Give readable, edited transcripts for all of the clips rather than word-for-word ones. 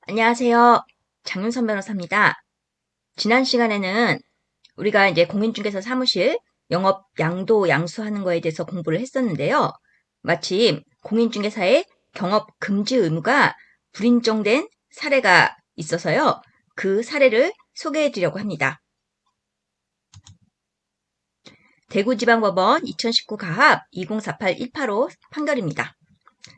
안녕하세요. 장윤선 변호사입니다. 지난 시간에는 우리가 이제 공인중개사 사무실 영업 양도 양수하는 거에 대해서 공부를 했었는데요. 마침 공인중개사의 경업 금지 의무가 불인정된 사례가 있어서요. 그 사례를 소개해 드리려고 합니다. 대구지방법원 2019 가합 2048-185 판결입니다.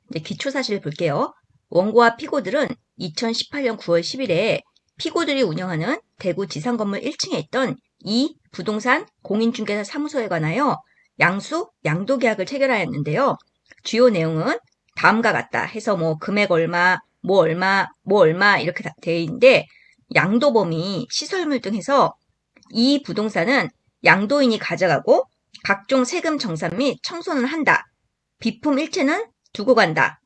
이제 기초사실을 볼게요. 원고와 피고들은 2018년 9월 10일에 피고들이 운영하는 대구 지상건물 1층에 있던 이 부동산 공인중개사 사무소에 관하여 양수, 양도계약을 체결하였는데요. 주요 내용은 다음과 같다 해서 뭐 금액 얼마, 뭐 얼마 이렇게 되어 있는데 양도범위, 시설물 등 해서 이 부동산은 양도인이 가져가고 각종 세금 정산 및 청소는 한다. 비품 일체는 두고 간다.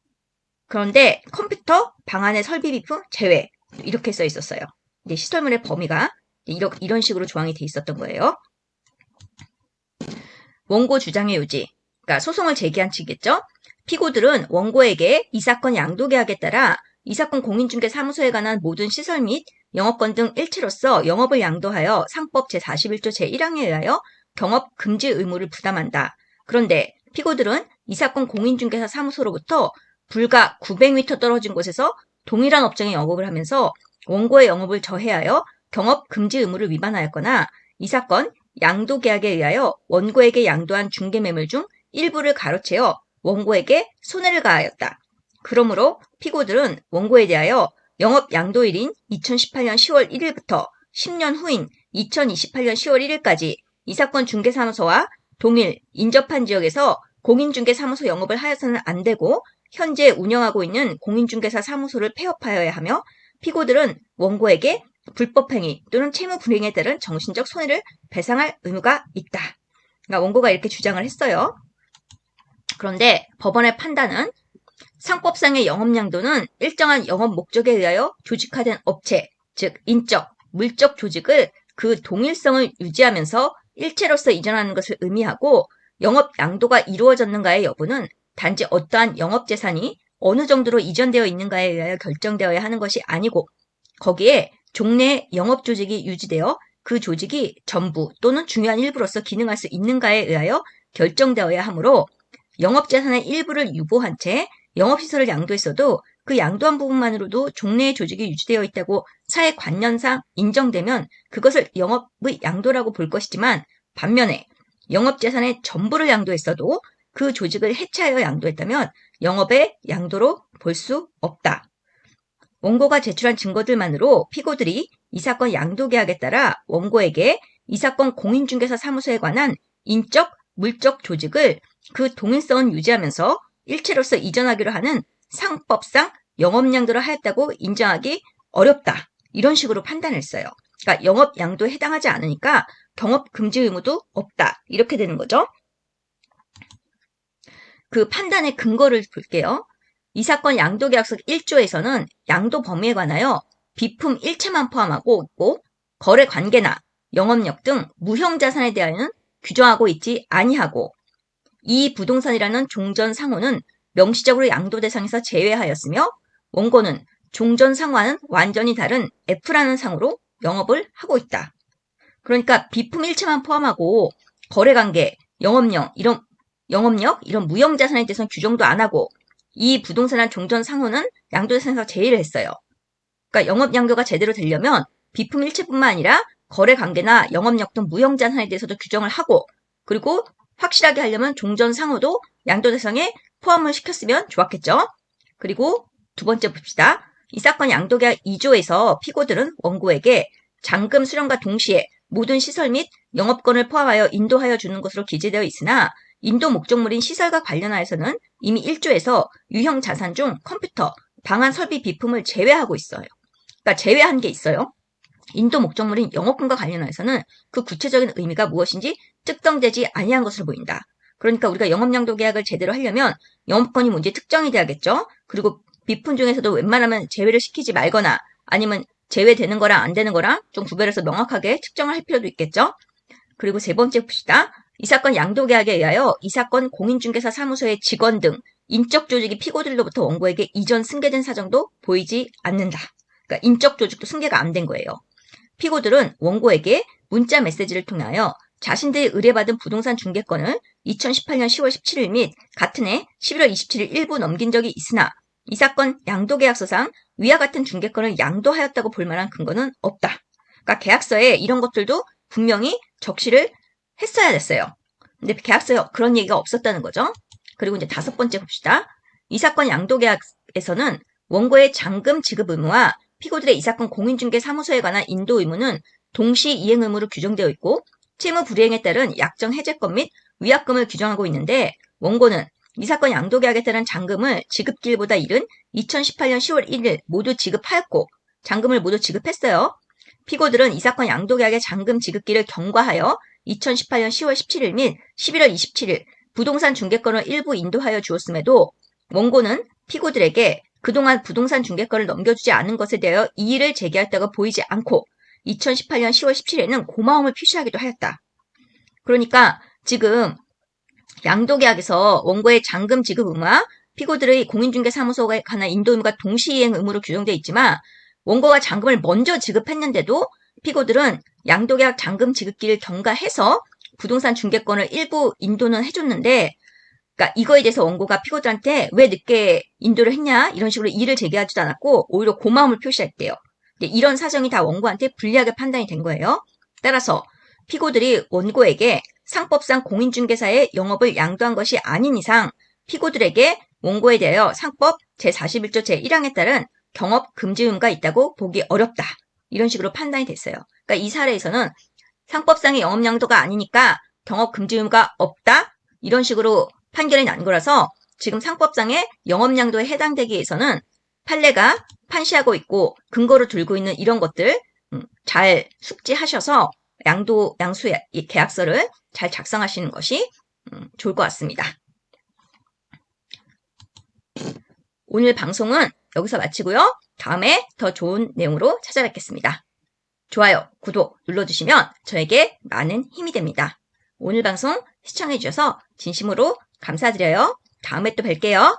그런데 컴퓨터, 방 안의 설비 비품 제외 이렇게 써 있었어요. 이제 시설물의 범위가 이런 식으로 조항이 돼 있었던 거예요. 원고 주장의 요지, 그러니까 소송을 제기한 측이겠죠. 피고들은 원고에게 이 사건 양도계약에 따라 이 사건 공인중개사무소에 관한 모든 시설 및 영업권 등 일체로서 영업을 양도하여 상법 제41조 제1항에 의하여 경업 금지 의무를 부담한다. 그런데 피고들은 이 사건 공인중개사 사무소로부터 불과 900m 떨어진 곳에서 동일한 업종의 영업을 하면서 원고의 영업을 저해하여 경업 금지 의무를 위반하였거나 이 사건 양도계약에 의하여 원고에게 양도한 중개매물 중 일부를 가로채어 원고에게 손해를 가하였다. 그러므로 피고들은 원고에 대하여 영업 양도일인 2018년 10월 1일부터 10년 후인 2028년 10월 1일까지 이 사건 중개사무소와 동일 인접한 지역에서 공인중개사무소 영업을 하여서는 안 되고 현재 운영하고 있는 공인중개사 사무소를 폐업하여야 하며 피고들은 원고에게 불법행위 또는 채무불이행에 따른 정신적 손해를 배상할 의무가 있다. 그러니까 원고가 이렇게 주장을 했어요. 그런데 법원의 판단은 상법상의 영업양도는 일정한 영업 목적에 의하여 조직화된 업체, 즉 인적, 물적 조직을 그 동일성을 유지하면서 일체로서 이전하는 것을 의미하고 영업 양도가 이루어졌는가의 여부는 단지 어떠한 영업재산이 어느 정도로 이전되어 있는가에 의하여 결정되어야 하는 것이 아니고 거기에 종래의 영업조직이 유지되어 그 조직이 전부 또는 중요한 일부로서 기능할 수 있는가에 의하여 결정되어야 하므로 영업재산의 일부를 유보한 채 영업시설을 양도했어도 그 양도한 부분만으로도 종래의 조직이 유지되어 있다고 사회관념상 인정되면 그것을 영업의 양도라고 볼 것이지만 반면에 영업재산의 전부를 양도했어도 그 조직을 해체하여 양도했다면 영업의 양도로 볼 수 없다. 원고가 제출한 증거들만으로 피고들이 이 사건 양도계약에 따라 원고에게 이 사건 공인중개사 사무소에 관한 인적, 물적 조직을 그 동일성을 유지하면서 일체로서 이전하기로 하는 상법상 영업양도를 하였다고 인정하기 어렵다. 이런 식으로 판단했어요. 그러니까 영업양도에 해당하지 않으니까 경업금지 의무도 없다. 이렇게 되는 거죠. 그 판단의 근거를 볼게요. 이 사건 양도계약서 1조에서는 양도 범위에 관하여 비품 일체만 포함하고 있고 거래 관계나 영업력 등 무형 자산에 대하여는 규정하고 있지 아니하고 이 부동산이라는 종전 상호는 명시적으로 양도 대상에서 제외하였으며 원고는 종전 상호와는 완전히 다른 F라는 상호로 영업을 하고 있다. 그러니까 비품 일체만 포함하고 거래 관계, 영업력 이런 무형 자산에 대해서는 규정도 안 하고 이 부동산한 종전 상호는 양도 대상에서 제외를 했어요. 그러니까 영업 양도가 제대로 되려면 비품 일체뿐만 아니라 거래 관계나 영업력 등 무형 자산에 대해서도 규정을 하고 그리고 확실하게 하려면 종전 상호도 양도 대상에 포함을 시켰으면 좋았겠죠. 그리고 두 번째 봅시다. 이 사건 양도계약 2조에서 피고들은 원고에게 잔금 수령과 동시에 모든 시설 및 영업권을 포함하여 인도하여 주는 것으로 기재되어 있으나 인도 목적물인 시설과 관련하여서는 이미 1조에서 유형 자산 중 컴퓨터, 방안 설비 비품을 제외하고 있어요. 그러니까 제외한 게 있어요. 인도 목적물인 영업권과 관련해서는 그 구체적인 의미가 무엇인지 특정되지 아니한 것으로 보인다. 그러니까 우리가 영업양도 계약을 제대로 하려면 영업권이 뭔지 특정이 돼야겠죠. 그리고 비품 중에서도 웬만하면 제외를 시키지 말거나 아니면 제외되는 거랑 안 되는 거랑 좀 구별해서 명확하게 측정을 할 필요도 있겠죠. 그리고 세 번째 봅시다. 이 사건 양도계약에 의하여 이 사건 공인중개사 사무소의 직원 등 인적 조직이 피고들로부터 원고에게 이전 승계된 사정도 보이지 않는다. 그러니까 인적 조직도 승계가 안 된 거예요. 피고들은 원고에게 문자 메시지를 통하여 자신들이 의뢰받은 부동산 중개권을 2018년 10월 17일 및 같은 해 11월 27일 일부 넘긴 적이 있으나 이 사건 양도계약서상 위와 같은 중개권을 양도하였다고 볼 만한 근거는 없다. 그러니까 계약서에 이런 것들도 분명히 적시를 했어야 됐어요. 근데 계약서에 그런 얘기가 없었다는 거죠. 그리고 이제 다섯 번째 봅시다. 이 사건 양도계약에서는 원고의 잔금 지급 의무와 피고들의 이 사건 공인중개사무소에 관한 인도 의무는 동시 이행 의무로 규정되어 있고 채무 불이행에 따른 약정 해제권 및 위약금을 규정하고 있는데 원고는 이 사건 양도계약에 따른 잔금을 지급기일보다 이른 2018년 10월 1일 모두 지급하였고 잔금을 모두 지급했어요. 피고들은 이 사건 양도계약의 잔금 지급기를 경과하여 2018년 10월 17일 및 11월 27일 부동산 중개권을 일부 인도하여 주었음에도 원고는 피고들에게 그동안 부동산 중개권을 넘겨주지 않은 것에 대하여 이의를 제기했다고 보이지 않고 2018년 10월 17일에는 고마움을 표시하기도 하였다. 그러니까 지금 양도계약에서 원고의 잔금 지급 의무와 피고들의 공인중개사무소에 관한 인도 의무가 동시이행 의무로 규정되어 있지만 원고가 잔금을 먼저 지급했는데도 피고들은 양도계약 잔금 지급기를 경과해서 부동산 중개권을 일부 인도는 해줬는데 그러니까 이거에 대해서 원고가 피고들한테 왜 늦게 인도를 했냐 이런 식으로 이의를 제기하지도 않았고 오히려 고마움을 표시했대요. 이런 사정이 다 원고한테 불리하게 판단이 된 거예요. 따라서 피고들이 원고에게 상법상 공인중개사의 영업을 양도한 것이 아닌 이상 피고들에게 원고에 대하여 상법 제41조 제1항에 따른 경업 금지 의무가 있다고 보기 어렵다. 이런 식으로 판단이 됐어요. 그러니까 이 사례에서는 상법상의 영업 양도가 아니니까 경업 금지 의무가 없다. 이런 식으로 판결이 난 거라서 지금 상법상의 영업 양도에 해당되기 위해서는 판례가 판시하고 있고 근거로 들고 있는 이런 것들 잘 숙지하셔서 양수 계약서를 잘 작성하시는 것이 좋을 것 같습니다. 오늘 방송은 여기서 마치고요. 다음에 더 좋은 내용으로 찾아뵙겠습니다. 좋아요, 구독 눌러주시면 저에게 많은 힘이 됩니다. 오늘 방송 시청해주셔서 진심으로 감사드려요. 다음에 또 뵐게요.